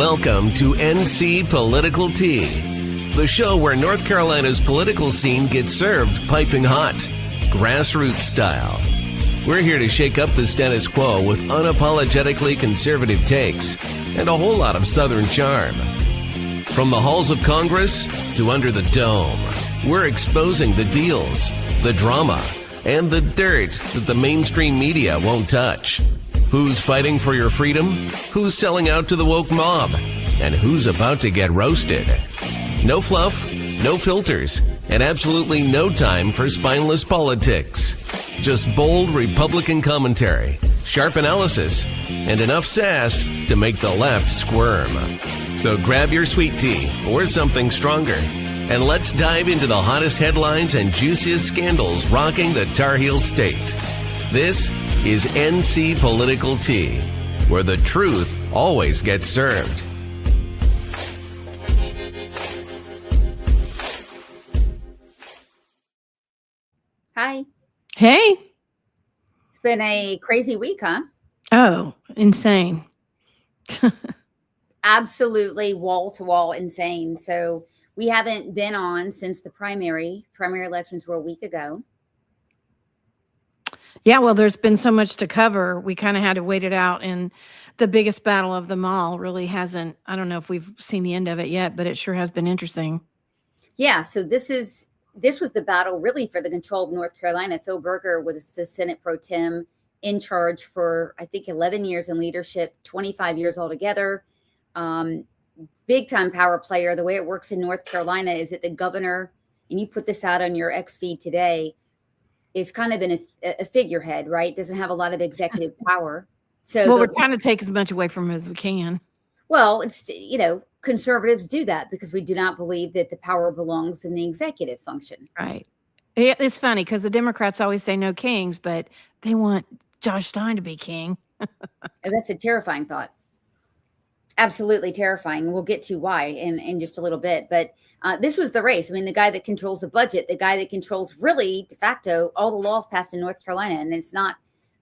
Welcome to NC Political Tea, the show where North Carolina's political scene gets served piping hot, grassroots style. We're here to shake up the status quo with unapologetically conservative takes and a whole lot of Southern charm. From the halls of Congress to under the dome, we're exposing the deals, the drama, and the dirt that the mainstream media won't touch. Who's fighting for your freedom? Who's selling out to the woke mob? And who's about to get roasted? No fluff, no filters, and absolutely no time for spineless politics. Just bold Republican commentary, sharp analysis, and enough sass to make the left squirm. So grab your sweet tea or something stronger, and let's dive into the hottest headlines and juiciest scandals rocking the Tar Heel state. This is NC Political Tea, where the truth always gets served. Hi. Hey. It's been a crazy week, huh? Oh, insane. Absolutely wall-to-wall insane. So we haven't been on since the primary elections were a week ago. Yeah, well, there's been so much to cover. We kind of had to wait it out. And the biggest battle of them all really hasn't, I don't know if we've seen the end of it yet, but it sure has been interesting. Yeah, so this was the battle really for the control of North Carolina. Phil Berger was the Senate pro tem in charge for, I think, 11 years in leadership, 25 years altogether. Big time power player. The way it works in North Carolina is that the governor, and you put this out on your X feed today, is kind of a figurehead, right? Doesn't have a lot of executive power. So we're trying to take as much away from him as we can. Well, it's, conservatives do that because we do not believe that the power belongs in the executive function. Right. It's funny because the Democrats always say no kings, but they want Josh Stein to be king. That's a terrifying thought. Absolutely terrifying. We'll get to why in just a little bit. But this was the race. I mean, the guy that controls the budget, the guy that controls really de facto all the laws passed in North Carolina. And it's not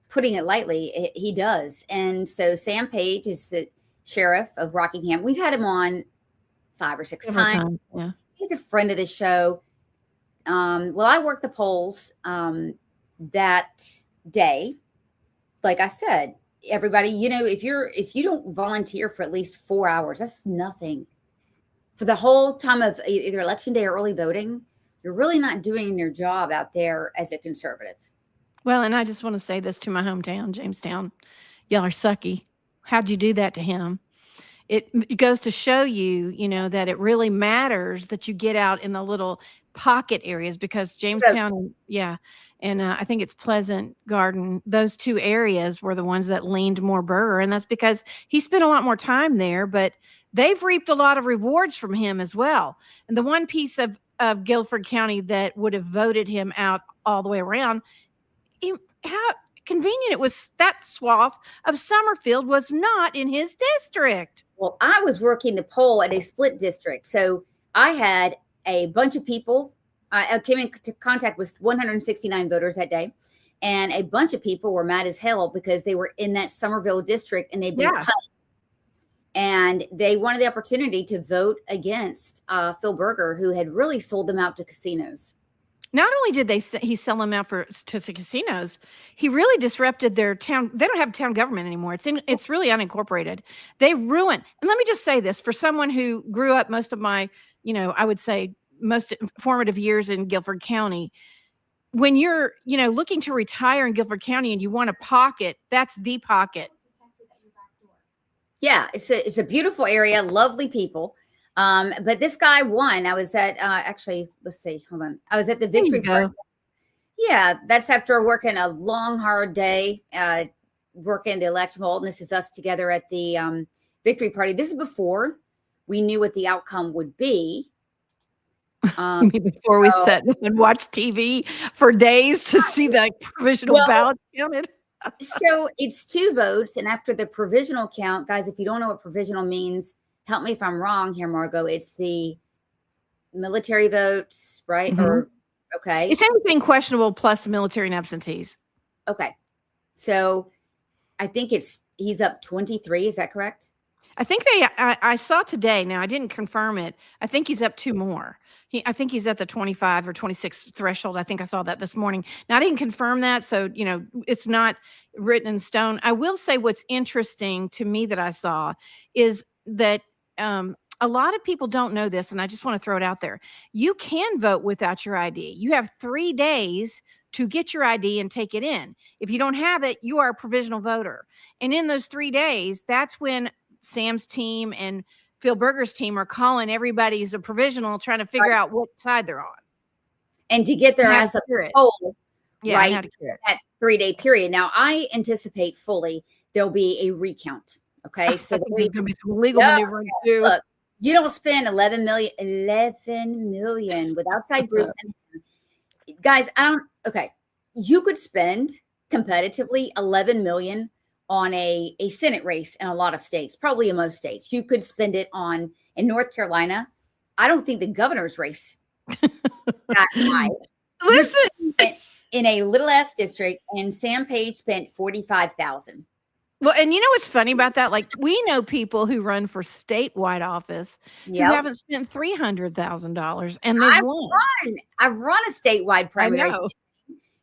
putting it lightly. He does. And so Sam Page is the sheriff of Rockingham. We've had him on 5 or 6 times. Yeah. He's a friend of the show. Well, I worked the polls that day. Like I said, everybody, if you don't volunteer for at least 4 hours, that's nothing. For the whole time of either election day or early voting, you're really not doing your job out there as a conservative. Well, and I just want to say this to my hometown, Jamestown. Y'all are sucky. How'd you do that to him? It goes to show you, that it really matters that you get out in the little pocket areas because Jamestown, and I think it's Pleasant Garden. Those two areas were the ones that leaned more Berger, and that's because he spent a lot more time there, but they've reaped a lot of rewards from him as well. And the one piece of Guilford County that would have voted him out all the way around, how convenient it was. That swath of Summerfield was not in his district. Well, I was working the poll at a split district. So I had a bunch of people. I came into contact with 169 voters that day. And a bunch of people were mad as hell because they were in that Summerville district and they'd been cut. And they wanted the opportunity to vote against Phil Berger, who had really sold them out to casinos. Not only did he sell them out to casinos, he really disrupted their town. They don't have town government anymore. It's really unincorporated. They ruined. And let me just say this for someone who grew up most of my, I would say most formative years in Guilford County. When you're, looking to retire in Guilford County and you want a pocket, that's the pocket. Yeah, it's a beautiful area, lovely people. But this guy won. I was at let's see, hold on. I was at the victory party. Yeah, that's after working a long, hard day, working the election poll. And this is us together at the victory party. This is before we knew what the outcome would be. Before we sat and watched TV for days to see the provisional ballots counted. So it's 2 votes. And after the provisional count, guys, if you don't know what provisional means, help me if I'm wrong here, Margot. It's the military votes, right? Mm-hmm. Or okay. It's anything questionable plus the military and absentees. Okay. So I think he's up 23. Is that correct? I think I saw today. Now I didn't confirm it. I think he's up 2 more. I think he's at the 25 or 26 threshold. I think I saw that this morning. Now I didn't confirm that, so it's not written in stone. I will say what's interesting to me that I saw is that a lot of people don't know this, and I just want to throw it out there. You can vote without your ID. You have 3 days to get your ID and take it in. If you don't have it, you are a provisional voter. And in those 3 days, that's when Sam's team and Phil Berger's team are calling everybody who's a provisional, trying to figure out what side they're on. And to get their ass up the poll, right, that 3-day period. Now, I anticipate fully there'll be a recount. Okay, so there's going to be some legal maneuvering too. Look, you don't spend 11 million with outside groups. And guys, okay, you could spend competitively 11 million on a Senate race in a lot of states, probably in most states. You could spend it in North Carolina. I don't think the governor's race that high. Listen, in a little ass district, and Sam Page spent 45,000. Well, and you know what's funny about that? Like, we know people who run for statewide office who haven't spent $300,000, and they've won. I've run a statewide primary,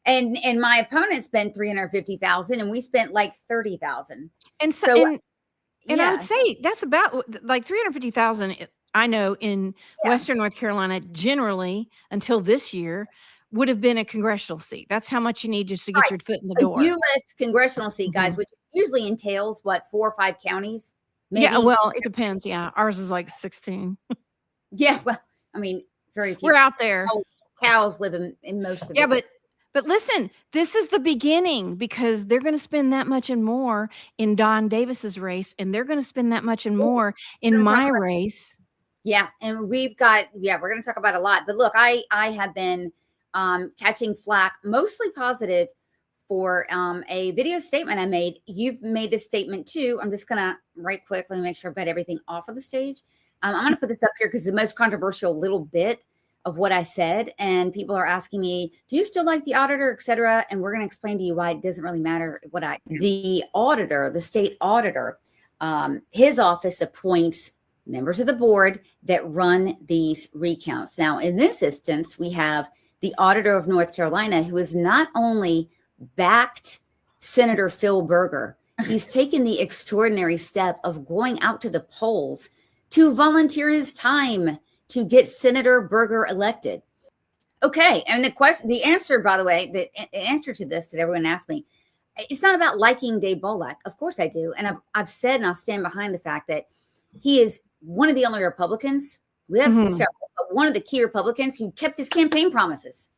and my opponent spent 350,000, and we spent like 30,000. And so, and I would say that's about like 350,000. I know in Western North Carolina, generally until this year, would have been a congressional seat. That's how much you need just to get your foot in the door. A U.S. congressional seat, guys, which usually entails 4 or 5 counties. Maybe. Yeah, well, it depends. Yeah, ours is like 16. Yeah, well, I mean, very few. We're out there. Cows live in most of. Yeah, but listen, this is the beginning, because they're going to spend that much and more in Don Davis's race, and they're going to spend that much and more in my race. Yeah, and we're going to talk about a lot. But look, I have been catching flack, mostly positive, for a video statement I made. You've made this statement too. I'm just gonna right quick, let me make sure I've got everything off of the stage. I'm gonna put this up here because the most controversial little bit of what I said, and people are asking me, do you still like the auditor, etc.? And we're gonna explain to you why it doesn't really matter the auditor, the state auditor, his office appoints members of the board that run these recounts. Now, in this instance, we have the auditor of North Carolina, who has not only backed Senator Phil Berger, he's taken the extraordinary step of going out to the polls to volunteer his time to get Senator Berger elected. Okay, and the answer, by the way, the answer to this that everyone asked me, it's not about liking Dave Bolak. Of course I do, and I've said, and I'll stand behind the fact that he is one of the only Republicans. We have several, but one of the key Republicans who kept his campaign promises.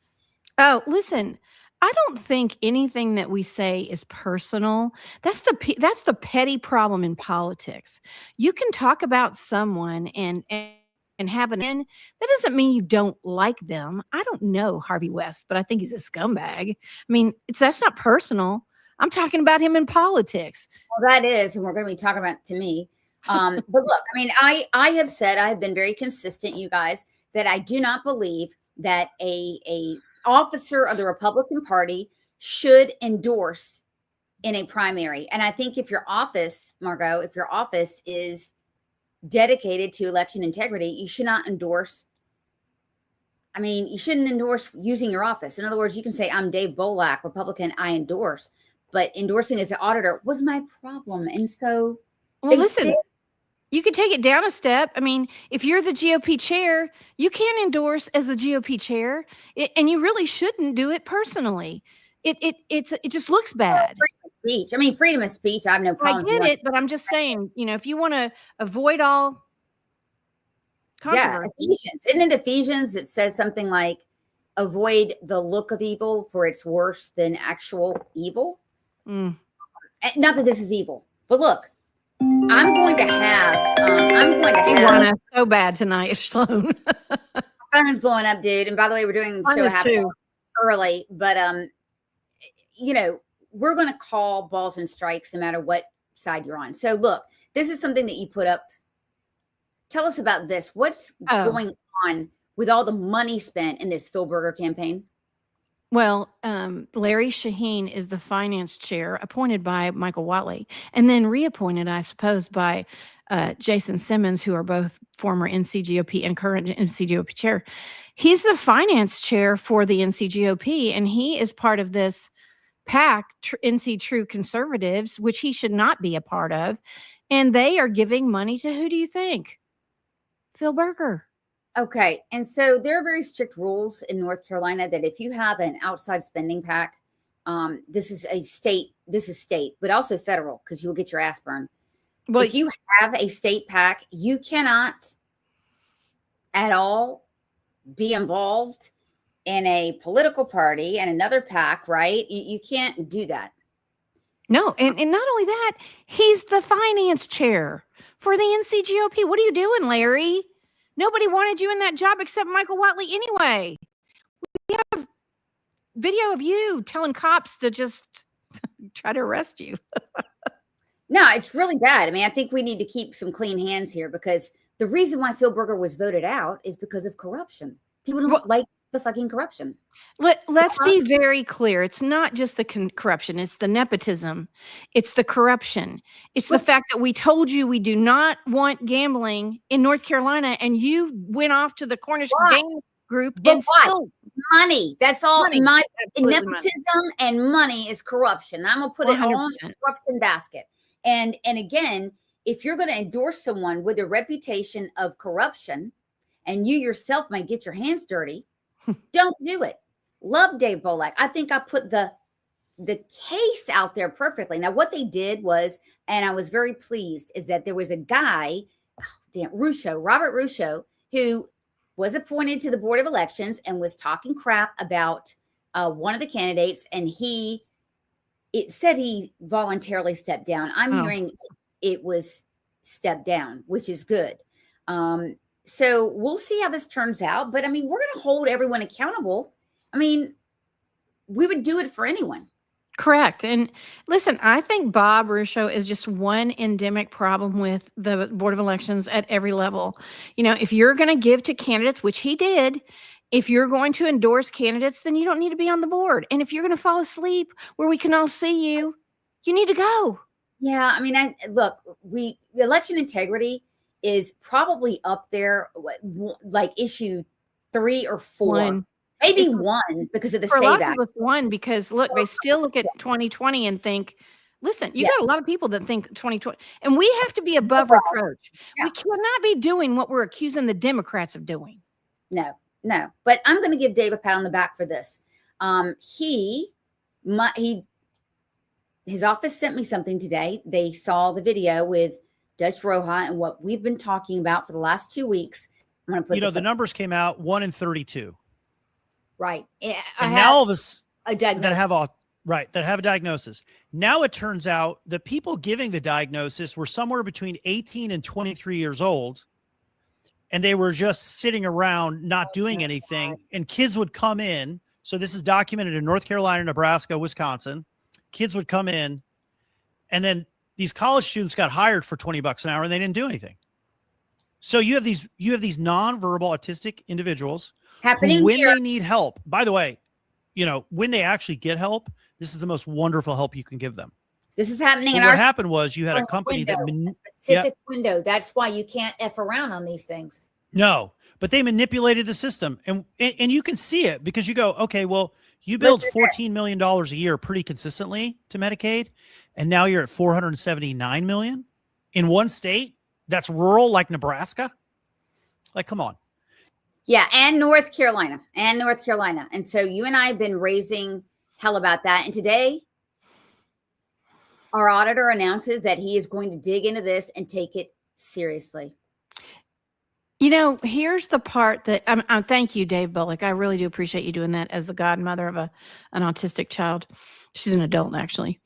Oh, listen, I don't think anything that we say is personal. That's the petty problem in politics. You can talk about someone and have that doesn't mean you don't like them. I don't know Harvey West, but I think he's a scumbag. I mean, that's not personal. I'm talking about him in politics. Well, that is, and we're going to be talking about to me. But look, I mean, I have said, I have been very consistent, you guys, that I do not believe that a officer of the Republican Party should endorse in a primary. And I think if your office, Margot, if your office is dedicated to election integrity, you should not endorse. I mean, you shouldn't endorse using your office. In other words, you can say, I'm Dave Bolak, Republican, I endorse. But endorsing as an auditor was my problem. And so, well, listen, you could take it down a step. I mean, if you're the GOP chair, you can't endorse as the GOP chair, and you really shouldn't do it personally. It just looks bad. Freedom of speech. I mean, freedom of speech, I have no problem. I get it, but I'm just saying, if you want to avoid all controversy. Yeah, Ephesians. Isn't it Ephesians? It says something like, avoid the look of evil, for it's worse than actual evil. Not that this is evil, but look, I'm going to have. Wanna so bad tonight, Sloan. My phone's blowing up, dude. And by the way, we're doing the show early, but we're going to call balls and strikes no matter what side you're on. So look, this is something that you put up. Tell us about this. What's going on with all the money spent in this Phil Berger campaign? Well, Larry Shaheen is the finance chair appointed by Michael Watley and then reappointed, I suppose, by Jason Simmons, who are both former NCGOP and current NCGOP chair. He's the finance chair for the NCGOP, and he is part of this PAC, NC True Conservatives, which he should not be a part of. And they are giving money to who do you think? Phil Berger. Okay. And so there are very strict rules in North Carolina that if you have an outside spending PAC, this is state, but also federal, because you will get your ass burned. Well, if you have a state PAC, you cannot at all be involved in a political party and another PAC, right? You can't do that. No, and not only that, he's the finance chair for the NCGOP. What are you doing, Larry? Nobody wanted you in that job except Michael Watley anyway. We have video of you telling cops to just try to arrest you. No, it's really bad. I mean, I think we need to keep some clean hands here, because the reason why Phil Berger was voted out is because of corruption. People don't like the fucking corruption. Let's be very clear. It's not just the corruption. It's the nepotism. It's the corruption. It's the fact that we told you we do not want gambling in North Carolina, and you went off to the Cornish game group. But still money. That's all. Money. Nepotism and money is corruption. I'm going to put 100%. It all in the corruption basket. And again, if you're going to endorse someone with a reputation of corruption, and you yourself might get your hands dirty, don't do it. Love Dave Bolak. I think I put the case out there perfectly. Now, what they did was, and I was very pleased, is that there was a guy, Robert Russo, who was appointed to the Board of Elections and was talking crap about one of the candidates, and it said he voluntarily stepped down. I'm hearing it was stepped down, which is good. So we'll see how this turns out. But I mean, we're going to hold everyone accountable. I mean, we would do it for anyone. Correct. And listen, I think Bob Russo is just one endemic problem with the Board of Elections at every level. You know, if you're going to give to candidates, which he did, if you're going to endorse candidates, then you don't need to be on the board. And if you're going to fall asleep where we can all see you, you need to go. Yeah. I mean, election integrity is probably up there, like issue 3 or 4. Maybe 1 because of the SAVE Act. For a lot of people, it's 1 because look, they still look at 2020 and think, listen, you got a lot of people that think 2020, and we have to be above reproach. Yeah. We cannot be doing what we're accusing the Democrats of doing. No. But I'm going to give Dave a pat on the back for this. His office sent me something today. They saw the video with Dutch Roja and what we've been talking about for the last 2 weeks. I'm going to put the numbers came out 1 in 32. Right. And now all this that have a diagnosis. Now it turns out the people giving the diagnosis were somewhere between 18 and 23 years old, and they were just sitting around not doing anything. And kids would come in. So this is documented in North Carolina, Nebraska, Wisconsin. Kids would come in, and then these college students got hired for $20 an hour, and they didn't do anything. So you have these nonverbal autistic individuals happening who, when here. They need help. By the way, when they actually get help, this is the most wonderful help you can give them. This is happening in what happened was you had a company window, a specific window. That's why you can't F around on these things. No, but they manipulated the system, and you can see it because you go, okay, well, you build $14 million a year pretty consistently to Medicaid, and now you're at $479 million in one state that's rural like Nebraska. Like, come on. Yeah, and North Carolina. And so you and I have been raising hell about that. And today, our auditor announces that he is going to dig into this and take it seriously. Here's the part that thank you, Dave Bullock. I really do appreciate you doing that as the godmother of an autistic child. She's an adult, actually.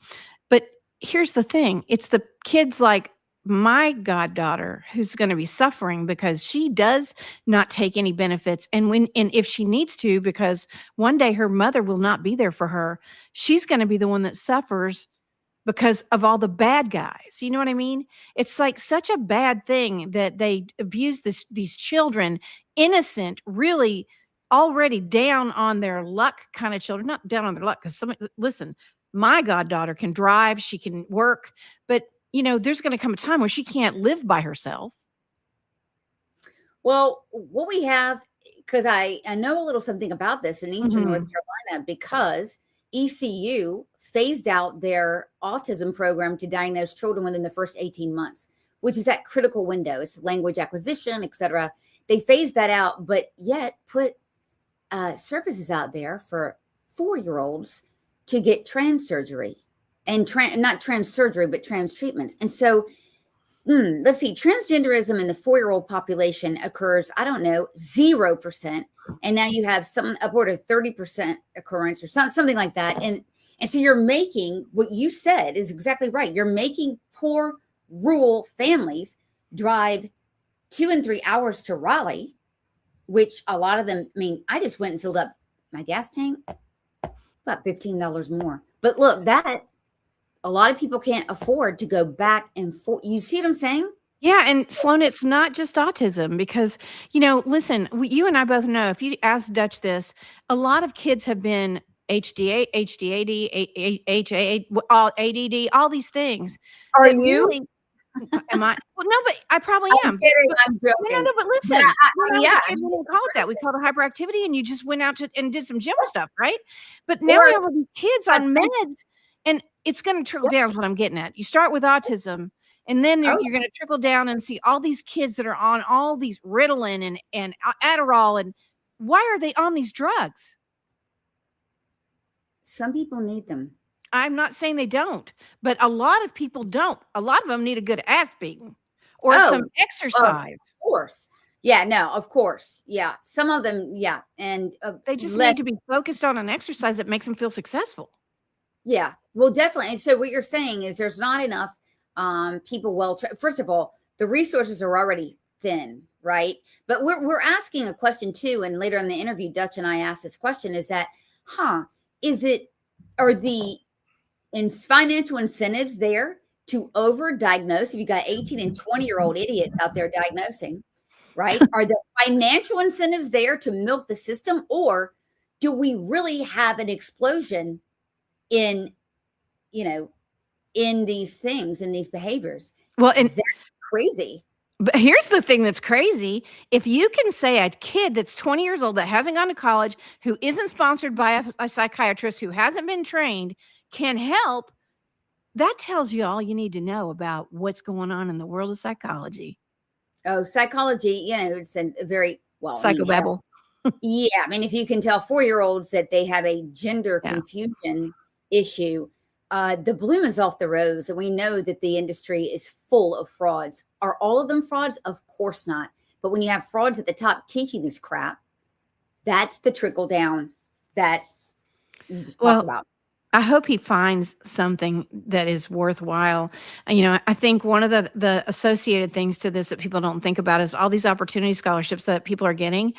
But here's the thing. It's the kids like my goddaughter who's going to be suffering because she does not take any benefits. And if she needs to, because one day her mother will not be there for her, she's going to be the one that suffers because of all the bad guys. You know what I mean? It's like such a bad thing that they abuse these children, innocent, really already down on their luck kind of children, not down on their luck. Because listen, my goddaughter can drive, she can work, but there's going to come a time where she can't live by herself. Well, what we have, because I know a little something about this in Eastern North Carolina, because ECU phased out their autism program to diagnose children within the first 18 months, which is that critical window. It's language acquisition, et cetera. They phased that out, but yet put services out there for 4-year-olds to get trans surgery and not trans surgery, but trans treatments. And so let's see, transgenderism in the 4-year-old population occurs, 0%. And now you have some upward of 30% occurrence or something like that. And so you're making, what you said is exactly right. You're making poor rural families drive 2 and 3 hours to Raleigh, which a lot of them, I just went and filled up my gas tank, about $15 more. But look, that a lot of people can't afford to go back and forth. You see what I'm saying? Yeah. And Sloan, it's not just autism because, listen, you and I both know, if you ask Dutch this, a lot of kids have been HDA, HDAD, ADD, all these things. Are you? Really, am I? Well, no, but I probably am. I'm joking. No, but listen. Yeah. We didn't call it that. We called it hyperactivity, and you just went out and did some gym stuff, right? But now we have all these kids on meds, and it's going to trickle down is what I'm getting at. You start with autism, and then you're going to trickle down and see all these kids that are on all these Ritalin and Adderall. And why are they on these drugs? Some people need them. I'm not saying they don't, but a lot of people don't. A lot of them need a good ass beating or some exercise. Of course. Yeah, no, of course. Yeah. Some of them, yeah. And they just need to be focused on an exercise that makes them feel successful. Yeah, well, definitely. And so what you're saying is there's not enough people first of all, the resources are already thin, right? But we're asking a question too. And later in the interview, Dutch and I asked this question is that, are the financial incentives there to overdiagnose? If you got 18 and 20-year-old idiots out there diagnosing, right? Are the financial incentives there to milk the system, or do we really have an explosion in these things, in these behaviors? Well, and that's crazy. But here's the thing that's crazy. If you can say a kid that's 20 years old that hasn't gone to college, who isn't sponsored by a psychiatrist, who hasn't been trained, can help, that tells you all you need to know about what's going on in the world of psychology. Oh, psychology, it's a very psychobabble. Yeah. If you can tell 4-year-olds that they have a gender confusion issue, the bloom is off the rose. And we know that the industry is full of frauds. Are all of them frauds? Of course not. But when you have frauds at the top teaching this crap, that's the trickle down that you just talk about. I hope he finds something that is worthwhile. I think one of the associated things to this that people don't think about is all these opportunity scholarships that people are getting.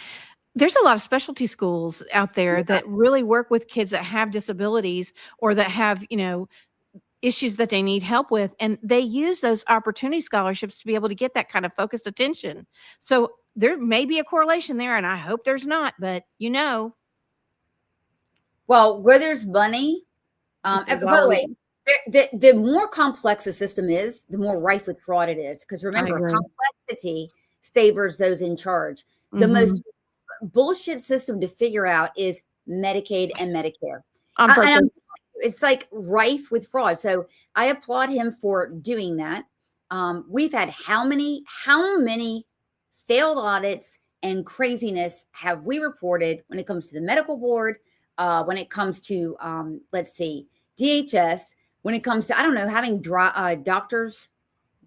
There's a lot of specialty schools out there that really work with kids that have disabilities or that have, issues that they need help with. And they use those opportunity scholarships to be able to get that kind of focused attention. So there may be a correlation there, and I hope there's not, but Well, where there's money, by the way, the more complex the system is, the more rife with fraud it is. Because remember, complexity favors those in charge. The most bullshit system to figure out is Medicaid and Medicare. It's like rife with fraud. So I applaud him for doing that. We've had how many failed audits and craziness have we reported when it comes to the medical board, when it comes to, DHS, when it comes to, having doctors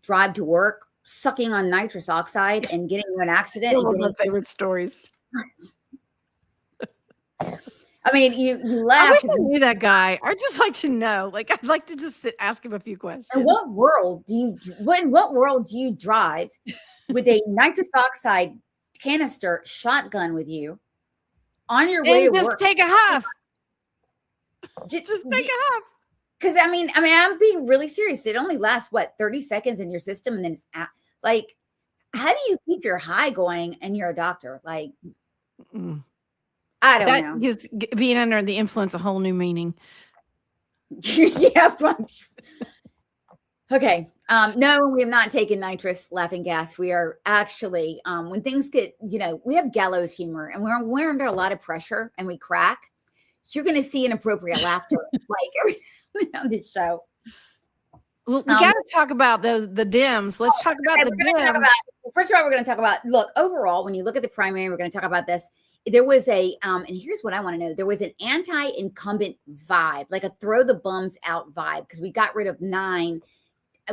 drive to work, sucking on nitrous oxide and getting into an accident. One of my favorite stories. You laugh. I wish I knew that guy. I'd just like to know. I'd like to just ask him a few questions. In what world do you drive with a nitrous oxide canister shotgun with you on your way to work? Just take a huff. Just take a huff. Because I'm being really serious. It only lasts 30 seconds in your system, and then it's out. How do you keep your high going? And you're a doctor, I don't know. Gives being under the influence a whole new meaning. Yeah, Okay. No, we have not taken nitrous laughing gas. We are actually, when things get, we have gallows humor and we're under a lot of pressure and we crack. You're going to see inappropriate laughter like every on this show. Well, we got to talk about the Dems. Let's talk about the Dems. First of all, we're going to talk about, look, overall, when you look at the primary, we're going to talk about this. There was and here's what I want to know. There was an anti-incumbent vibe, like a throw the bums out vibe, because we got rid of 9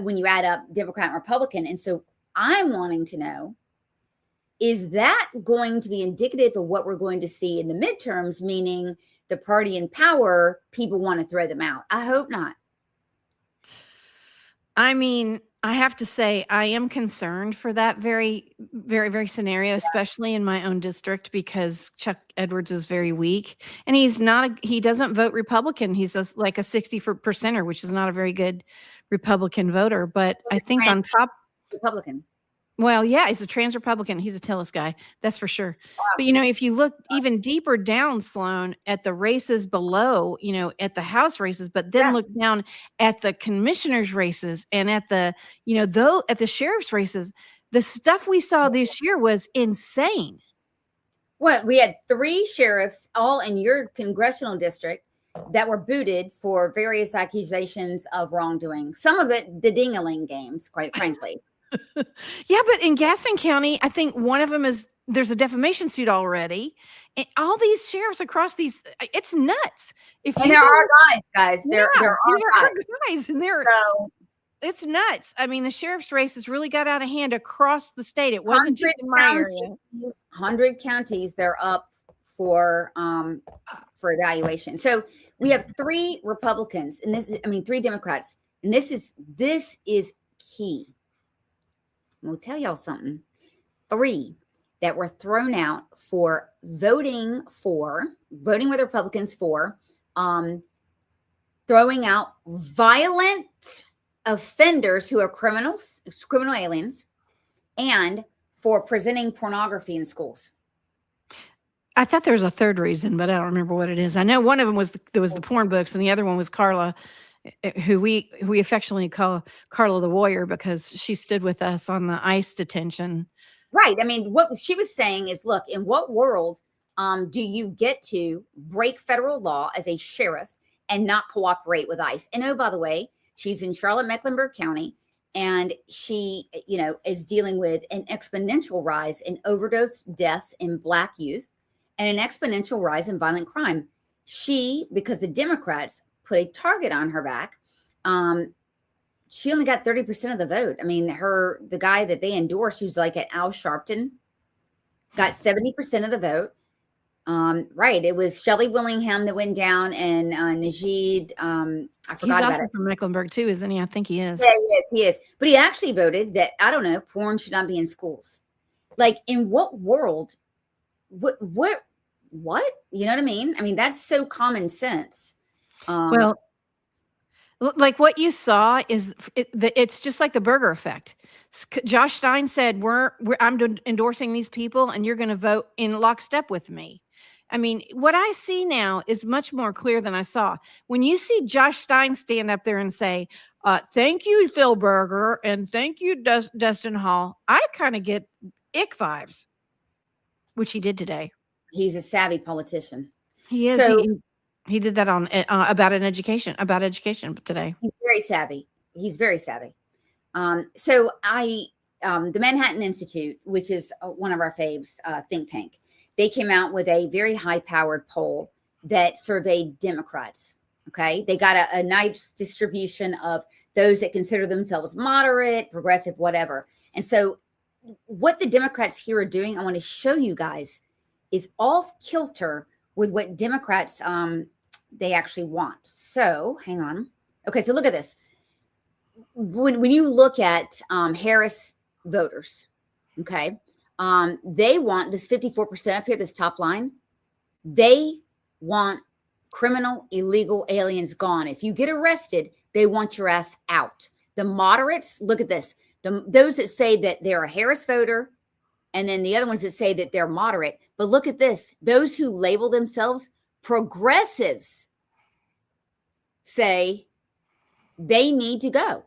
when you add up Democrat and Republican. And so I'm wanting to know, is that going to be indicative of what we're going to see in the midterms, meaning the party in power, people want to throw them out? I hope not. I mean, I have to say, I am concerned for that very, very, very scenario, especially in my own district, because Chuck Edwards is very weak and he doesn't vote Republican. He's like a 60%er, which is not a very good Republican voter. But I think on top Republican. Well, yeah, he's a trans Republican. He's a Tillis guy. That's for sure. Wow. But, if you look even deeper down, Sloan, at the races below, at the House races, but then look down at the commissioners races and at the, at the sheriff's races, the stuff we saw this year was insane. Well, we had 3 sheriffs all in your congressional district that were booted for various accusations of wrongdoing. Some of it, the ding-a-ling games, quite frankly. Yeah, but in Gaston County, I think one of them there's a defamation suit already. And all these sheriffs across it's nuts. There are guys. There are guys, and it's nuts. I mean, the sheriff's races really got out of hand across the state. It wasn't just in my area. 100 counties, they're up for evaluation. So we have 3 Republicans, and 3 Democrats, and this is key. We'll tell y'all something. 3 that were thrown out for voting with Republicans for throwing out violent offenders who are criminal aliens, and for presenting pornography in schools. I thought there was a third reason, but I don't remember what it is. I know one of them was the porn books, and the other one was Carla, who we affectionately call Carla the Warrior, because she stood with us on the ICE detention. Right. I mean, what she was saying is, look, in what world do you get to break federal law as a sheriff and not cooperate with ICE? And oh, by the way, she's in Charlotte-Mecklenburg County, and she, is dealing with an exponential rise in overdose deaths in Black youth and an exponential rise in violent crime. Because the Democrats put a target on her back, she only got 30% of the vote. I mean, the guy that they endorsed, who's like at Al Sharpton, got 70% of the vote. Right. It was Shelley Willingham that went down, and Najid, I forgot about it. He's also from Mecklenburg too, isn't he? I think he is. Yeah, he is. But he actually voted that, I don't know, porn should not be in schools. Like, in what world? What? You know what I mean? I mean, that's so common sense. Well, like what you saw is it's just like the Berger effect. Josh Stein said, I'm endorsing these people, and you're going to vote in lockstep with me. I mean, what I see now is much more clear than I saw. When you see Josh Stein stand up there and say, thank you, Phil Berger, and thank you, Dustin Hall, I kind of get ick vibes, which he did today. He's a savvy politician. He is. So, he did that on about education today. He's very savvy. So the Manhattan Institute, which is one of our faves, think tank, they came out with a very high-powered poll that surveyed Democrats. Okay, they got a nice distribution of those that consider themselves moderate, progressive, whatever. And so, what the Democrats here are doing, I want to show you guys, is off kilter with what Democrats they actually want. So hang on. Okay, so look at this. When you look at Harris voters, okay, they want this 54% up here, this top line. They want criminal illegal aliens gone. If you get arrested, they want your ass out. The moderates, look at this. Those that say that they're a Harris voter, and then the other ones that say that they're moderate. But look at this. Those who label themselves progressives say they need to go.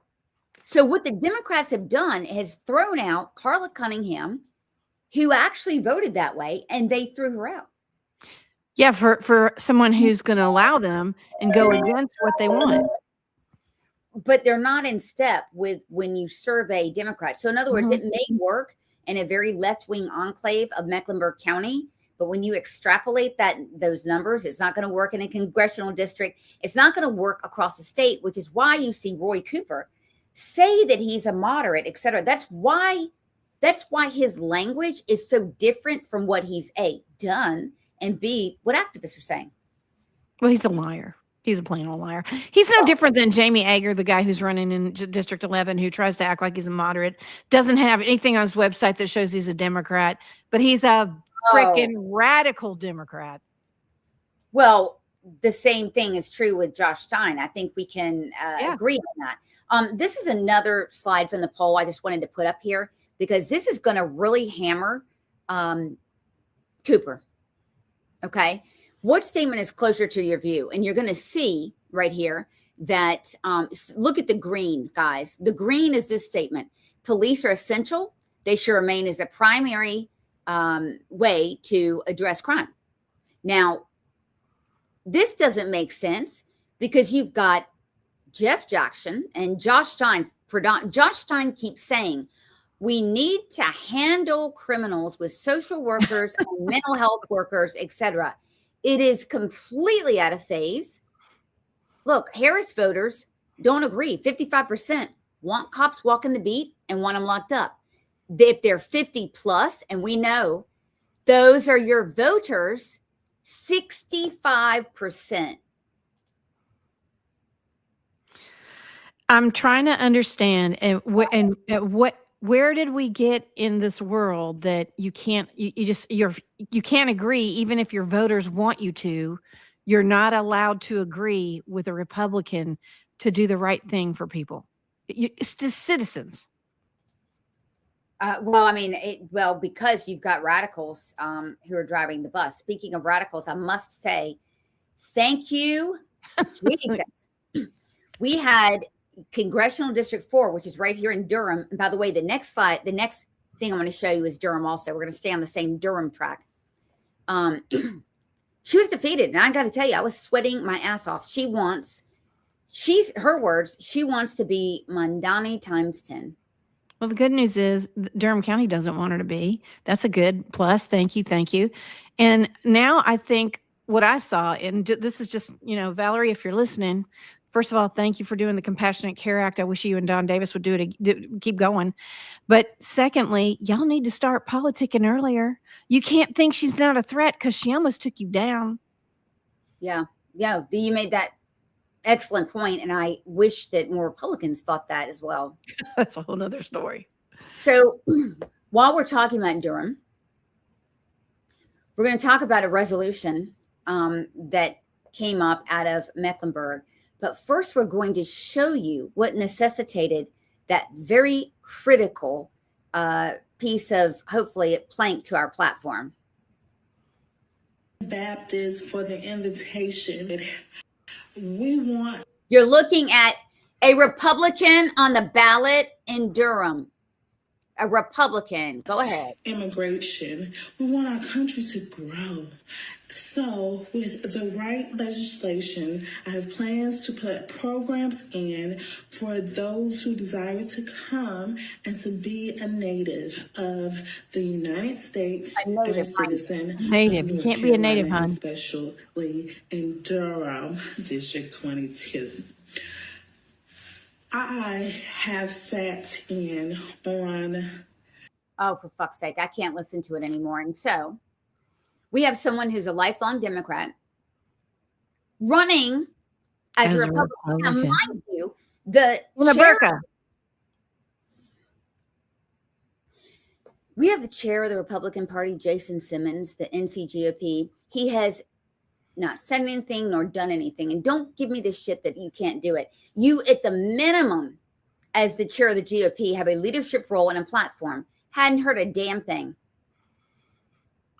So what the Democrats have done is thrown out Carla Cunningham, who actually voted that way, and they threw her out. Yeah, for someone who's going to allow them and go against what they want. But they're not in step with when you survey Democrats. So in other words, it may work in a very left-wing enclave of Mecklenburg County, but when you extrapolate those numbers, it's not going to work in a congressional district. It's not going to work across the state, which is why you see Roy Cooper say that he's a moderate, et cetera. That's why his language is so different from what he's A, done, and B, what activists are saying. Well, he's a liar. He's a plain old liar. He's no different than Jamie Ager, the guy who's running in District 11, who tries to act like he's a moderate, doesn't have anything on his website that shows he's a Democrat, but he's a freaking radical Democrat. Well, the same thing is true with Josh Stein. I think we can agree on that. This is another slide from the poll I just wanted to put up here because this is going to really hammer Cooper. Okay. What statement is closer to your view? And you're going to see right here that look at the green, guys. The green is this statement. Police are essential. They should remain as a primary way to address crime. Now, this doesn't make sense because you've got Jeff Jackson and Josh Stein. Josh Stein keeps saying, we need to handle criminals with social workers and mental health workers, etc. It is completely out of phase. Look, Harris voters don't agree. 55% want cops walking the beat and want them locked up. If they're 50 plus, and we know those are your voters, 65%. I'm trying to understand, where did we get in this world that you can't you can't agree even if your voters want you to? You're not allowed to agree with a Republican to do the right thing for people. It's the citizens. Because you've got radicals who are driving the bus. Speaking of radicals, I must say, thank you, Jesus. We had Congressional District 4, which is right here in Durham. And by the way, the next thing I'm going to show you is Durham also. We're going to stay on the same Durham track. She was defeated. And I got to tell you, I was sweating my ass off. Her words, she wants to be Mandani times 10. Well, the good news is Durham County doesn't want her to be. That's a good plus. Thank you. And now I think what I saw, and this is just, Valerie, if you're listening, first of all, thank you for doing the Compassionate Care Act. I wish you and Don Davis would keep going. But secondly, y'all need to start politicking earlier. You can't think she's not a threat because she almost took you down. Yeah. You made that excellent point, and I wish that more Republicans thought that as well. That's a whole nother story. So while we're talking about Durham, we're going to talk about a resolution that came up out of Mecklenburg. But first, we're going to show you what necessitated that very critical piece of, hopefully, plank to our platform. Baptist for the invitation. We want. You're looking at a Republican on the ballot in Durham. A Republican. Go ahead. Immigration. We want our country to grow. So with the right legislation, I have plans to put programs in for those who desire to come and to be a native of the United States and a citizen. Native. You can't be a native, hon. Especially in Durham, District 22. I have sat in on... Oh, for fuck's sake. I can't listen to it anymore. And so we have someone who's a lifelong Democrat running as a Republican. Now, mind you, we have the chair of the Republican Party, Jason Simmons, the NCGOP. He has not said anything nor done anything. And don't give me this shit that you can't do it. You, at the minimum, as the chair of the GOP, have a leadership role and a platform. Hadn't heard a damn thing.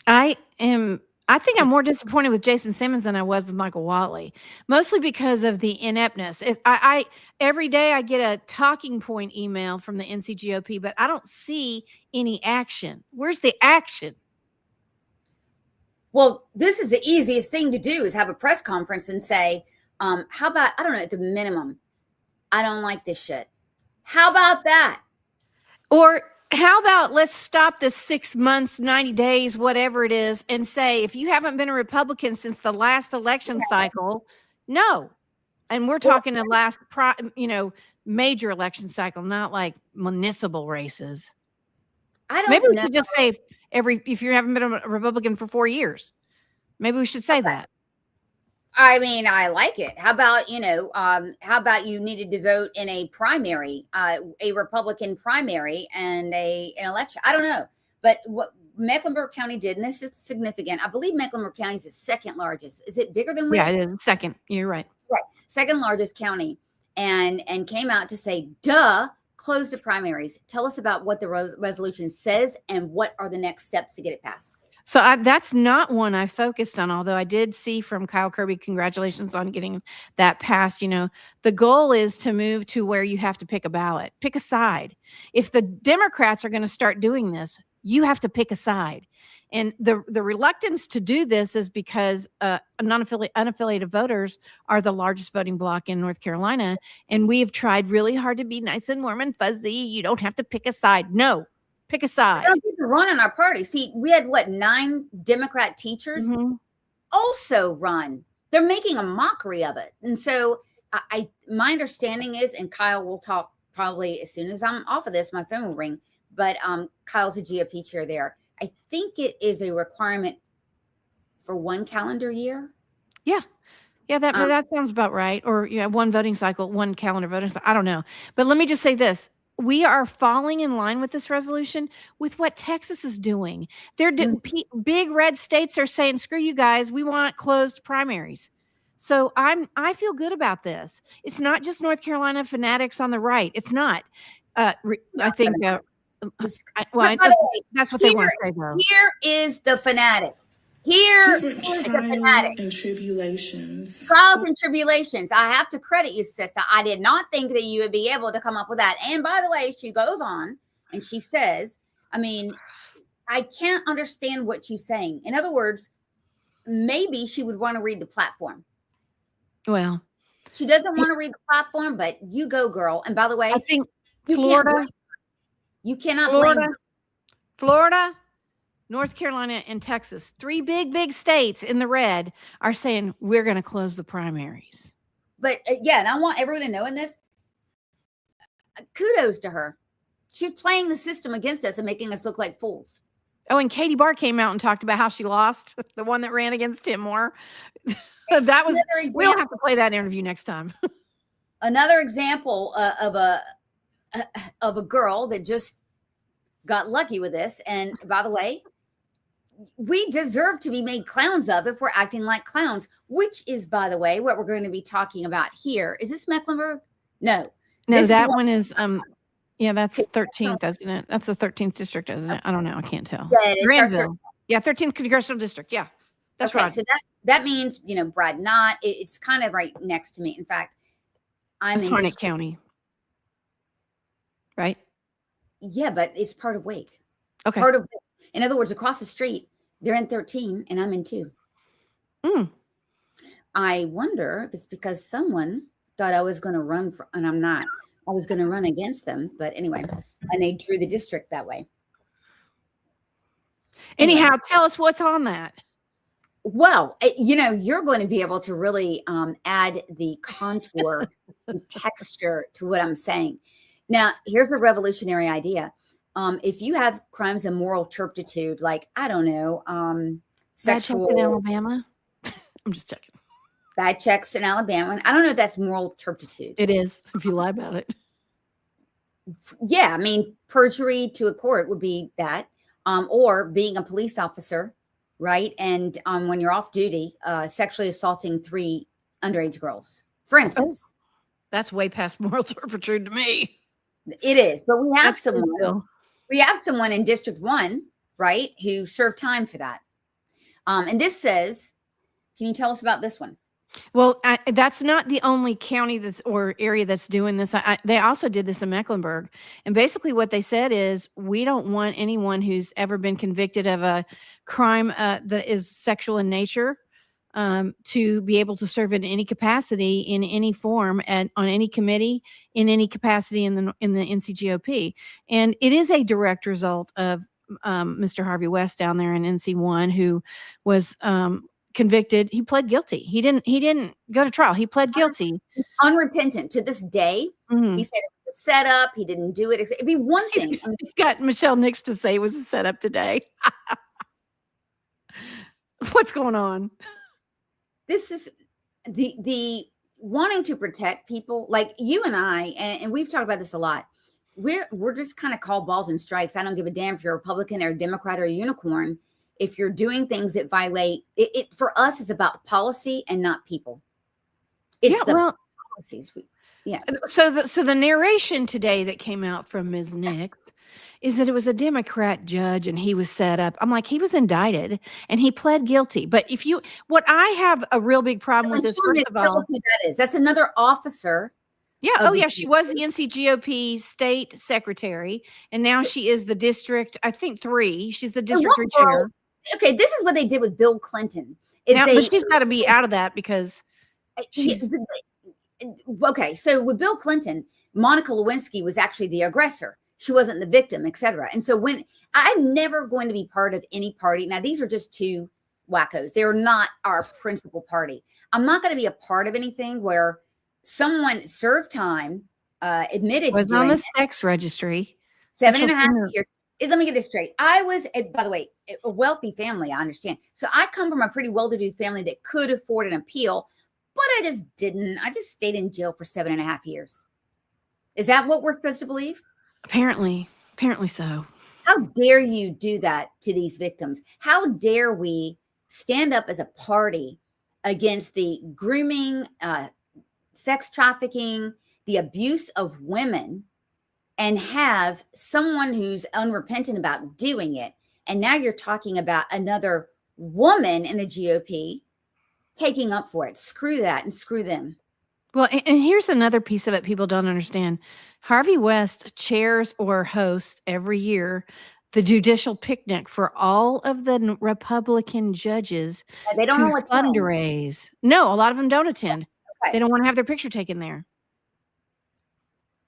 I am I think I'm more disappointed with Jason Simmons than I was with Michael Watley, mostly because of the ineptness. I every day I get a talking point email from the NCGOP, but I don't see any action. Where's the action? Well, this is the easiest thing to do is have a press conference and say, how about, I don't know, at the minimum, I don't like this shit. How about that? Or how about let's stop this 6 months, 90 days, whatever it is, and say, if you haven't been a Republican since the last election cycle, no. And we're talking the last, major election cycle, not like municipal races. I don't Maybe we know. should just say if you haven't been a Republican for 4 years, maybe we should say that. I mean, I like it. How about, how about you needed to vote in a primary, a Republican primary and an election? I don't know. But what Mecklenburg County did, and this is significant. I believe Mecklenburg County is the second largest. Is it bigger than Wake? Yeah, it is second. You're right. Right. Second largest county. And came out to say, duh, close the primaries. Tell us about what the resolution says and what are the next steps to get it passed. So that's not one I focused on, although I did see from Kyle Kirby, congratulations on getting that passed. The goal is to move to where you have to pick a ballot, pick a side. If the Democrats are going to start doing this, you have to pick a side. And the reluctance to do this is because unaffiliated voters are the largest voting bloc in North Carolina. And we have tried really hard to be nice and warm and fuzzy. You don't have to pick a side. No. Pick a side. I don't get to run in our party. See, we had 9 Democrat teachers also run. They're making a mockery of it. And so my understanding is, and Kyle will talk probably as soon as I'm off of this, my phone will ring, but Kyle's a GOP chair there. I think it is a requirement for 1 calendar year. Yeah. Yeah, that sounds about right. Or 1 voting cycle, 1 calendar voting cycle. I don't know. But let me just say this. We are falling in line with this resolution with what Texas is doing. They're big red states are saying, screw you guys. We want closed primaries. So I feel good about this. It's not just North Carolina fanatics on the right. It's not. I think. That's what they want to say, though. Here is the fanatic. Here Different is the trials fanatic. and tribulations. Trials and tribulations. I have to credit you, sister. I did not think that you would be able to come up with that. And by the way, she goes on and she says, I mean, I can't understand what she's saying. In other words, maybe she would want to read the platform. Well, she doesn't want to read the platform, but you go, girl. And by the way, I think Florida, you cannot blame Florida, North Carolina, and Texas, 3 big states in the red, are saying we're going to close the primaries. But and I want everyone to know in this, kudos to her. She's playing the system against us and making us look like fools. Oh, and Katie Barr came out and talked about how she lost, the one that ran against Tim Moore. That was, we'll have to play that interview next time. Another example of a girl that just got lucky with this. And by the way, we deserve to be made clowns of if we're acting like clowns, which is, by the way, what we're going to be talking about here. Is this Mecklenburg? No, that one is, that's 13th, isn't it? That's the 13th district, isn't it? I don't know. I can't tell. Granville. Yeah, 13th congressional district. Yeah, that's right. So that means, Brad Knott, it's kind of right next to me. In fact, I'm in Harnett County. Right? Yeah, but it's part of Wake. Okay. In other words, across the street, they're in 13 and I'm in 2. I wonder if it's because someone thought I was going to run and I'm not. I was going to run against them, but anyway, and they drew the district that way. Anyhow, tell us what's on that. Well, you're going to be able to really add the contour and texture to what I'm saying. Now, here's a revolutionary idea. If you have crimes of moral turpitude, like, I don't know, sexual in Alabama. I'm just checking. Bad checks in Alabama. I don't know if that's moral turpitude. It is, if you lie about it. Yeah, I mean, perjury to a court would be that, or being a police officer, right? And when you're off duty, sexually assaulting 3 underage girls, for instance. That's way past moral turpitude to me. It is, but we have someone in District 1, right, who served time for that. And this says, can you tell us about this one? Well, that's not the only county or area that's doing this. They also did this in Mecklenburg. And basically what they said is, we don't want anyone who's ever been convicted of a crime that is sexual in nature to be able to serve in any capacity, in any form, and on any committee, in any capacity in the NCGOP. And it is a direct result of Mr. Harvey West down there in NC1, who was convicted. He pled guilty. He didn't go to trial. He pled guilty. He's unrepentant to this day. Mhm. He said it was a setup. He didn't do it. It'd be one thing. I mean, He's got Michelle Nix to say it was a setup today. What's going on? this is the wanting to protect people like you and I, and we've talked about this a lot. We're just kind of called balls and strikes. I don't give a damn if you're a Republican or a Democrat or a unicorn. If you're doing things that violate it for us is about policy and not people. It's policies. So the narration today that came out from Ms. Nix is that it was a Democrat judge and he was set up. I'm like, he was indicted and he pled guilty. But what I have a real big problem with is, first of all, that's another officer. Yeah. Oh, yeah. She was the NCGOP state secretary, and now she is the district, I think 3. She's the district 3 chair. Okay, this is what they did with Bill Clinton. But she's got to be out of that because she's okay. So with Bill Clinton, Monica Lewinsky was actually the aggressor. She wasn't the victim, etc. And so when I'm never going to be part of any party. Now, these are just 2 wackos. They're not our principal party. I'm not going to be a part of anything where someone served time, admitted was to doing on the sex registry, 7.5 years. Let me get this straight. I was, by the way, a wealthy family, I understand. So I come from a pretty well-to-do family that could afford an appeal, but I just didn't. I just stayed in jail for 7.5 years. Is that what we're supposed to believe? Apparently so. How dare you do that to these victims? How dare we stand up as a party against the grooming, sex trafficking, the abuse of women, and have someone who's unrepentant about doing it. And now you're talking about another woman in the GOP taking up for it. Screw that and screw them. Well, and here's another piece of it people don't understand. Harvey West chairs or hosts every year the judicial picnic for all of the Republican judges. They don't know fundraise. No, a lot of them don't attend. Okay. They don't want to have their picture taken there.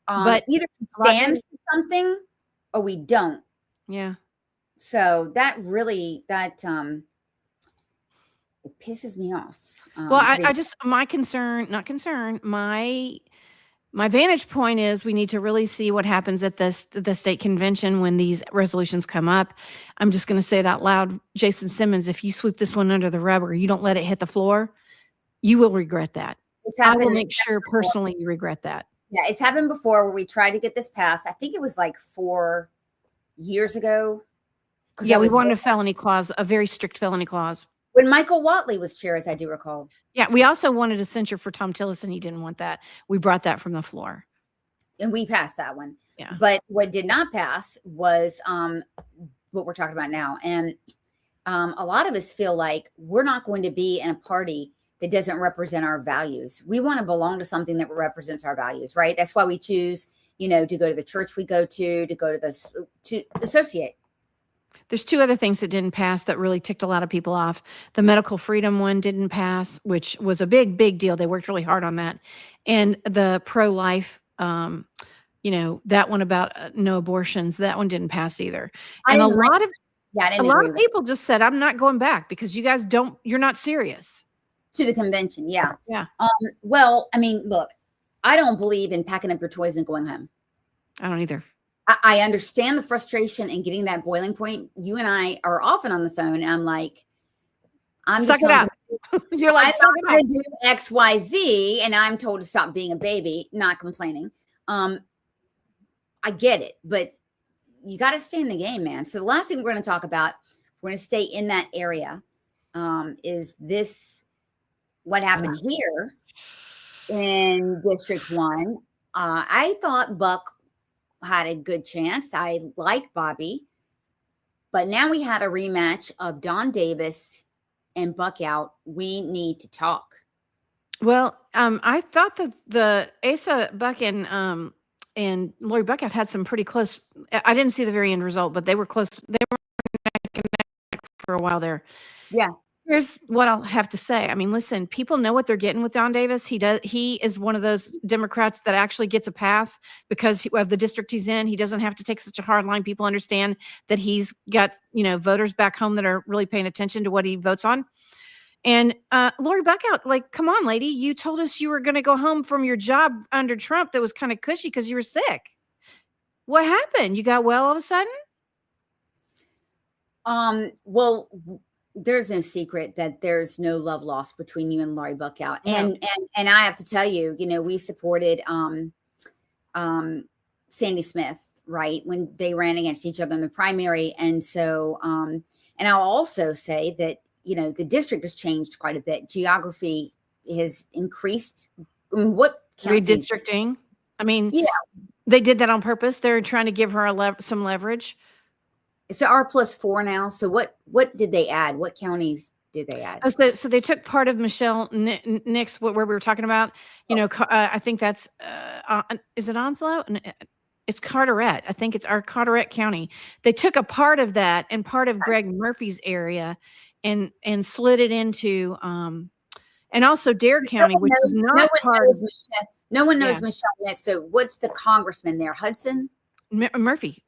But either we stand for something or we don't. Yeah. So that really, it pisses me off. Well, I just, my vantage point is we need to really see what happens at the state convention when these resolutions come up. I'm just going to say it out loud. Jason Simmons, if you sweep this one under the rug or you don't let it hit the floor, you will regret that. I will make sure personally you regret that. Yeah, it's happened before where we tried to get this passed. I think it was like 4 years ago. Yeah, we wanted a felony clause, a very strict felony clause. When Michael Watley was chair, as I do recall. Yeah, we also wanted a censure for Tom Tillis, and he didn't want that. We brought that from the floor. And we passed that one. Yeah. But what did not pass was what we're talking about now. And a lot of us feel like we're not going to be in a party that doesn't represent our values. We want to belong to something that represents our values, right? That's why we choose, to go to the church we go to associate. There's 2 other things that didn't pass that really ticked a lot of people off. The medical freedom one didn't pass, which was a big, big deal. They worked really hard on that. And the pro-life, that one about no abortions, that one didn't pass either. And a lot of people just said, I'm not going back because you guys you're not serious. To the convention. Yeah. Yeah. Well, I mean, look, I don't believe in packing up your toys and going home. I don't either. I understand the frustration and getting that boiling point. You and I are often on the phone and I'm like, suck it up. You're like, I'm not going to do X, Y, Z. And I'm told to stop being a baby, not complaining. I get it, but you got to stay in the game, man. So the last thing we're going to talk about, we're going to stay in that area, is this, what happened here in District 1. I thought Buck had a good chance. I like Bobby, but now we had a rematch of Don Davis and Buckout, we need to talk. Well, I thought that the Asa Buck and Lori Buckout had some pretty close. I didn't see the very end result, but they were close. They were neck and neck for a while there. Yeah. Here's what I'll have to say. I mean, listen, people know what they're getting with Don Davis. He is one of those Democrats that actually gets a pass because of the district he's in. He doesn't have to take such a hard line. People understand that he's got, voters back home that are really paying attention to what he votes on. And Lori Buckout, like, come on, lady, you told us you were going to go home from your job under Trump that was kind of cushy because you were sick. What happened? You got well all of a sudden? Well, there's no secret that there's no love lost between you and Lori Buckout. No. And I have to tell you, we supported Sandy Smith, right, when they ran against each other in the primary. And so, and I'll also say that, the district has changed quite a bit. Geography has increased. What counties? Redistricting. I mean, yeah, they did that on purpose. They're trying to give her some leverage. It's R+4 now. So what did they add? What counties did they add? Oh, so they took part of Michelle Nix, where we were talking about. I think that's is it Onslow? It's Carteret. I think it's our Carteret County. They took a part of that and part of Greg Murphy's area, and slid it into and also Dare County, which is not part of Michelle. No one knows Michelle Nix. So what's the congressman there? Hudson Murphy.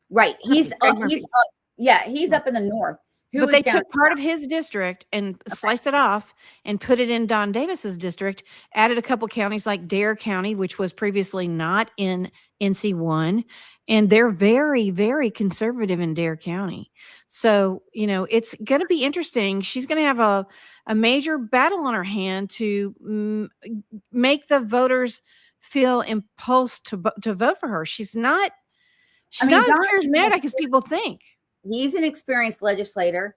Right. He's up in the north. But they took part of his district and sliced it off and put it in Don Davis's district, added a couple counties like Dare County, which was previously not in NC1. And they're very, very conservative in Dare County. So, it's going to be interesting. She's going to have a major battle on her hand to make the voters feel impulsed to vote for her. She's not as charismatic as people think. He's an experienced legislator.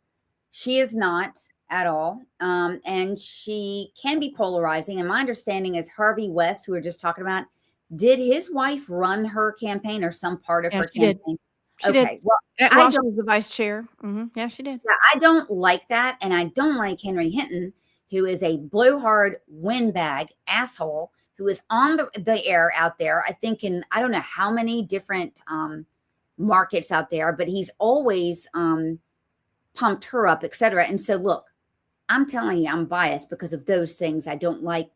She is not at all. And she can be polarizing. And my understanding is Harvey West, who we were just talking about, did his wife run her campaign or some part of her campaign? She did. Well, she was the vice chair. Mm-hmm. Yeah, she did. Yeah, I don't like that. And I don't like Henry Hinton, who is a blowhard windbag asshole who is on the air out there. I think I don't know how many different markets out there, but he's always pumped her up, etc. And so, look, I'm telling you, I'm biased because of those things. I don't like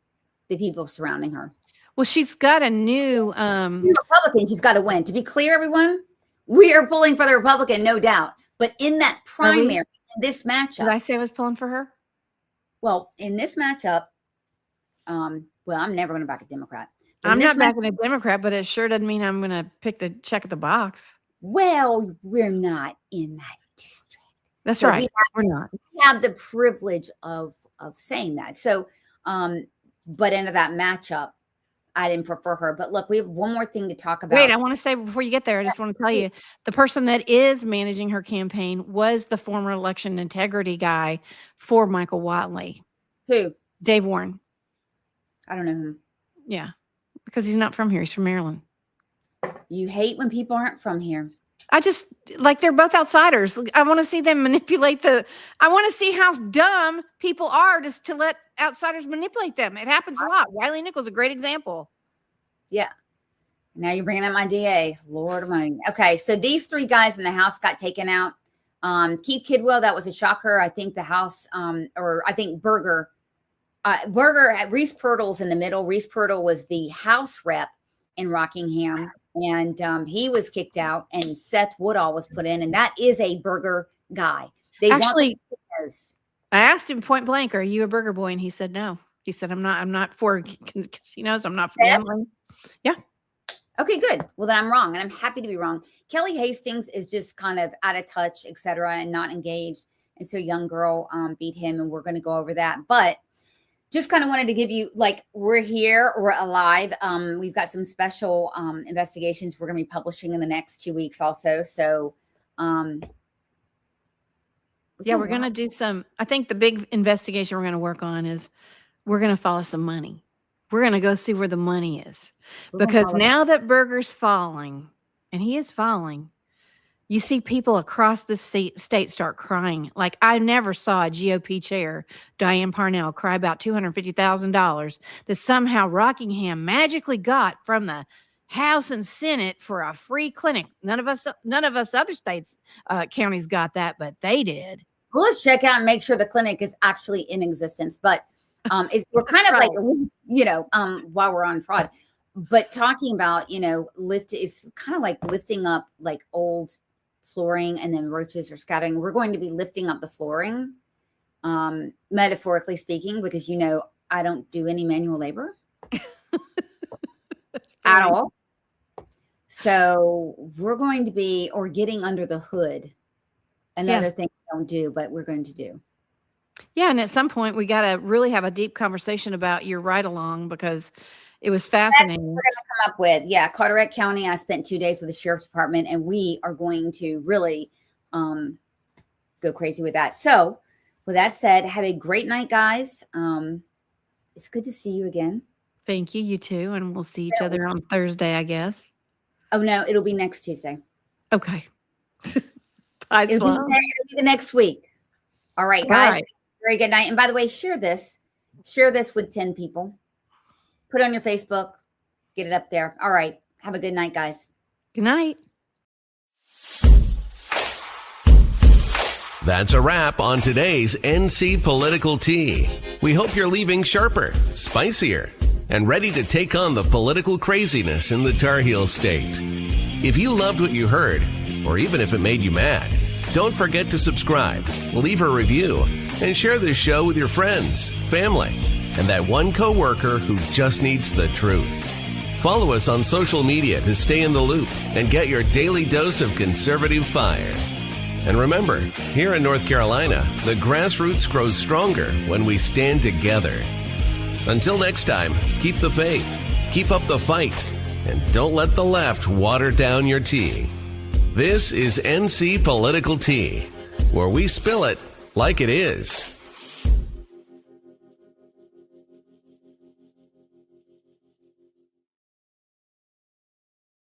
the people surrounding her. Well, she's got a new Republican. She's got to win. To be clear, everyone, we are pulling for the Republican, no doubt. But in that primary, in this matchup, did I say I was pulling for her? Well, in this matchup, I'm never going to back a Democrat. I'm not backing a Democrat, but it sure doesn't mean I'm going to pick the check at the box. Well, we're not in that district. That's right. We're not. We have the privilege of saying that. So, but into that matchup, I didn't prefer her. But look, we have one more thing to talk about. Wait, I want to say before you get there, I just want to tell you, the person that is managing her campaign was the former election integrity guy for Michael Watley. Who? Dave Warren. I don't know him. Yeah, because he's not from here. He's from Maryland. You hate when people aren't from here. I just they're both outsiders. I want to see them manipulate I want to see how dumb people are just to let outsiders manipulate them. It happens a lot. Wiley Nichols is a great example. Yeah. Now you're bringing up my DA. Lord of mine. Okay. So these three guys in the House got taken out. Keith Kidwell, that was a shocker. I think the House, or I think Berger had Reese Pirtle's in the middle. Reese Pirtle was the House rep in Rockingham. And he was kicked out, and Seth Woodall was put in, and that is a Berger guy. I asked him point blank, "Are you a Berger boy?" And he said no. He said, "I'm not for casinos. I'm not for gambling." Yeah. Okay, good. Well, then I'm wrong, and I'm happy to be wrong. Kelly Hastings is just kind of out of touch, etc., and not engaged. And so, young girl beat him, and we're going to go over that, but. Just kind of wanted to give you, we're here, we're alive. We've got some special investigations we're going to be publishing in the next 2 weeks also. So, we're going to do I think the big investigation we're going to work on is we're going to follow some money. We're going to go see where the money is. Because now that Berger's falling, and he is falling, You see people across the state start crying. Like, I never saw a GOP chair, Diane Parnell, cry about $250,000 that somehow Rockingham magically got from the House and Senate for a free clinic. None of us other states, counties got that, but they did. Well, let's check out and make sure the clinic is actually in existence. But we're kind of like, while we're on fraud, but talking about, lift is kind of like lifting up like old flooring and then roaches are scattering. We're going to be lifting up the flooring, metaphorically speaking, because, I don't do any manual labor at all. So we're going to be, or getting under the hood, another thing we don't do, but we're going to do. Yeah. And at some point we got to really have a deep conversation about your ride along, because it was fascinating. We're going to come up with, Carteret County. I spent 2 days with the sheriff's department, and we are going to really go crazy with that. So with that said, have a great night, guys. It's good to see you again. Thank you. You too. And we'll see each other on Thursday, I guess. Oh, no, it'll be next Tuesday. Okay. Bye, it'll be the next week. All right, guys. All right. Very good night. And by the way, share this with 10 people. Put it on your Facebook. Get it up there. All right. Have a good night, guys. Good night. That's a wrap on today's NC Political Tea. We hope you're leaving sharper, spicier, and ready to take on the political craziness in the Tar Heel State. If you loved what you heard, or even if it made you mad, don't forget to subscribe, leave a review, and share this show with your friends, family, and that one coworker who just needs the truth. Follow us on social media to stay in the loop and get your daily dose of conservative fire. And remember, here in North Carolina, the grassroots grows stronger when we stand together. Until next time, keep the faith, keep up the fight, and don't let the left water down your tea. This is NC Political Tea, where we spill it like it is.